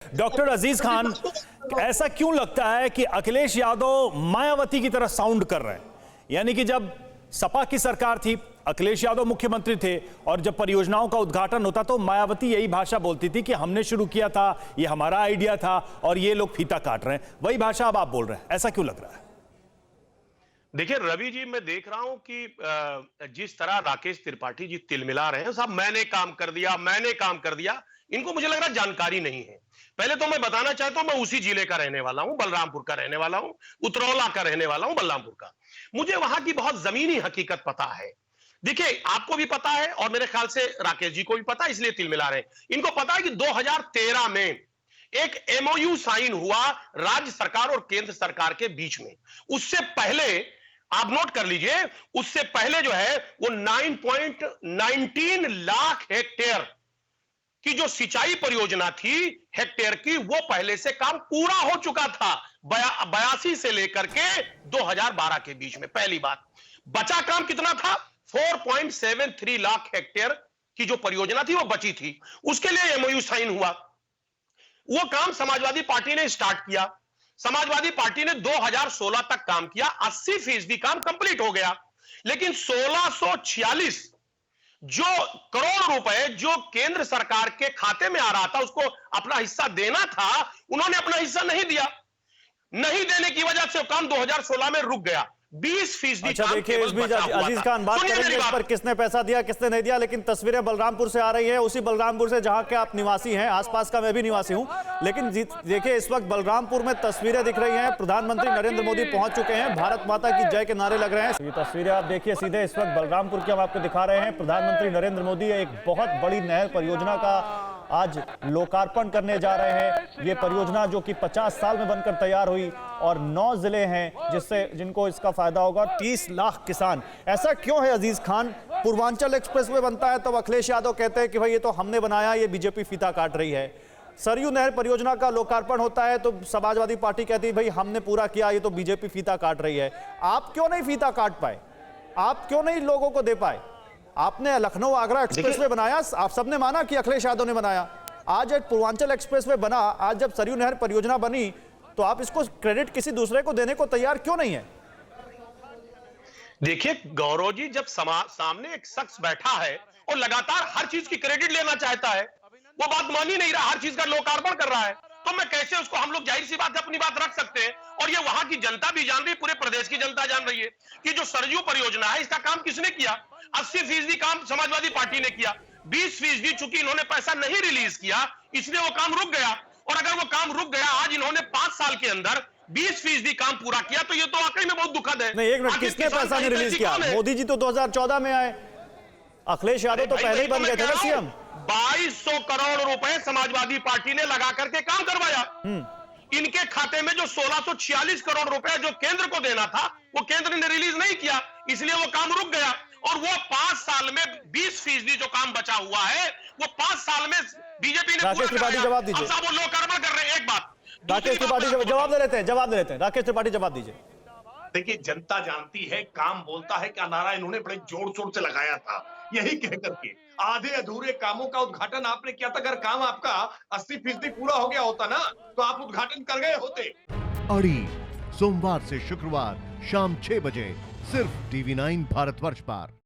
Doctor अजीज खान, ऐसा क्यों लगता है कि अखिलेश यादव मायावती की तरह साउंड कर रहे हैं? यानी कि जब सपा की सरकार थी, अखिलेश यादव मुख्यमंत्री थे और जब परियोजनाओं का उद्घाटन होता तो मायावती यही भाषा बोलती थी कि हमने शुरू किया था, ये हमारा आइडिया था और ये लोग फीता काट रहे हैं। वही भाषा अब आप बोल रहे हैं, ऐसा क्यों लग रहा है? देखिए रवि जी, मैं देख रहा हूं कि जिस तरह राकेश त्रिपाठी जी तिलमिला रहे हैं, साहब मैंने काम कर दिया, मैंने काम कर दिया, इनको मुझे लग रहा जानकारी नहीं है। पहले तो मैं बताना चाहता हूं, मैं उसी जिले का रहने वाला हूं, बलरामपुर का रहने वाला हूं, उतरौला का रहने वाला हूं, बलरामपुर का। मुझे वहां की बहुत जमीनी हकीकत पता है। देखिए, आपको भी पता है और मेरे ख्याल से राकेश जी को भी पता है, इसलिए तिलमिला रहे हैं। इनको पता है कि 2013 में एक एमओयू साइन हुआ राज्य सरकार और केंद्र सरकार के बीच में। उससे पहले आप नोट कर लीजिए, उससे पहले जो है वो 9.19 लाख हेक्टेयर की जो सिंचाई परियोजना थी हेक्टेयर की, वो पहले से काम पूरा हो चुका था 82 से लेकर के 2012 के बीच में। पहली बात, बचा काम कितना था? 4.73 लाख हेक्टेयर की जो परियोजना थी वो बची थी, उसके लिए एमओयू साइन हुआ। वो काम समाजवादी पार्टी ने स्टार्ट किया। समाजवादी पार्टी ने 2016 तक काम किया, 80% काम कंप्लीट हो गया। लेकिन 1646 जो करोड़ रुपए जो केंद्र सरकार के खाते में आ रहा था, उसको अपना हिस्सा देना था, उन्होंने अपना हिस्सा नहीं दिया। नहीं देने की वजह से काम 2016 में रुक गया। 20% अच्छा, देखिए इस बीच अजीज खान बात करेंगे इस पर, किसने पैसा दिया किसने नहीं दिया। लेकिन तस्वीरें बलरामपुर से आ रही है, उसी बलरामपुर से जहां के आप निवासी हैं, आसपास का मैं भी निवासी हूं। लेकिन देखिए इस वक्त बलरामपुर में तस्वीरें दिख रही हैं, प्रधानमंत्री नरेंद्र मोदी पहुंच चुके हैं, भारत माता की जय के नारे लग रहे हैं। ये तस्वीरें आप देखिए सीधे इस वक्त बलरामपुर की हम आपको दिखा रहे हैं। प्रधानमंत्री नरेंद्र मोदी एक बहुत बड़ी नहर परियोजना का आज लोकार्पण करने जा रहे हैं। ये परियोजना जो कि 50 साल में बनकर तैयार हुई और 9 जिले हैं जिनको इसका फायदा होगा, 30 लाख किसान। ऐसा क्यों है अजीज खान? पूर्वांचल एक्सप्रेसवे बनता है तब अखिलेश यादव कहते हैं कि भाई ये तो हमने बनाया, ये बीजेपी फीता काट रही है। सरयू नहर परियोजना का लोकार्पण होता है तो समाजवादी पार्टी कहती है भाई हमने पूरा किया, ये तो बीजेपी फीता काट रही है। आप क्यों नहीं फीता काट पाए? आप क्यों नहीं लोगों को दे पाए? आपने लखनऊ आगरा एक्सप्रेसवे बनाया, आप सबने माना कि अखिलेश यादव ने बनाया। आज एक पूर्वांचल एक्सप्रेसवे बना, आज जब सरयू नहर परियोजना बनी तो आप इसको क्रेडिट किसी दूसरे को देने को तैयार क्यों नहीं है? देखिए गौरव जी, जब सामने एक शख्स बैठा है और लगातार हर चीज की क्रेडिट लेना चाहता है, वो बात मान ही नहीं रहा, हर चीज का लोकार्पण कर रहा है, तो मैं कैसे उसको, हम लोग जाहिर सी बात है अपनी बात रख सकते हैं। और ये वहां की जनता भी जान रही है, पूरे प्रदेश की जनता जान रही है कि जो सरयू परियोजना है इसका काम किसने किया। 80% काम समाजवादी पार्टी ने किया, 20% चूंकि इन्होंने पैसा नहीं रिलीज किया इसलिए वो काम रुक गया। और अगर वो काम रुक गया, आज इन्होंने 5 साल के अंदर 20% काम पूरा किया, तो ये तो वाकई में बहुत दुखद है। नहीं, एक मिनट, किसने पैसा नहीं रिलीज किया? मोदी जी तो 2014 में आए, अखिलेश यादव तो पहले ही बन गए थे ना सीएम। 2200 करोड़ रुपए समाजवादी पार्टी ने लगा करके काम करवाया। इनके खाते में जो 1646 करोड़ रुपए जो केंद्र को देना था, वो केंद्र ने रिलीज नहीं किया, इसलिए वो काम रुक गया। और वो 5 साल में 20% जो काम बचा हुआ है, वो 5 साल में बीजेपी ने राकेश त्रिपाठी जवाब दीजिए। अब वो लोकार्पण कर रहे हैं। एक बात राकेश त्रिपाठी जवाब दे लेते हैं, राकेश त्रिपाठी जवाब दीजिए। देखिए, जनता जानती है, काम बोलता है, क्या नारा इन्होंने बड़े जोर शोर से लगाया था, यही कह करके आधे अधूरे कामों का उद्घाटन आपने किया था। अगर काम आपका 80% पूरा हो गया होता ना, तो आप उद्घाटन कर गए होते। अड़ी सोमवार से शुक्रवार शाम 6 बजे सिर्फ TV9 भारतवर्ष पर।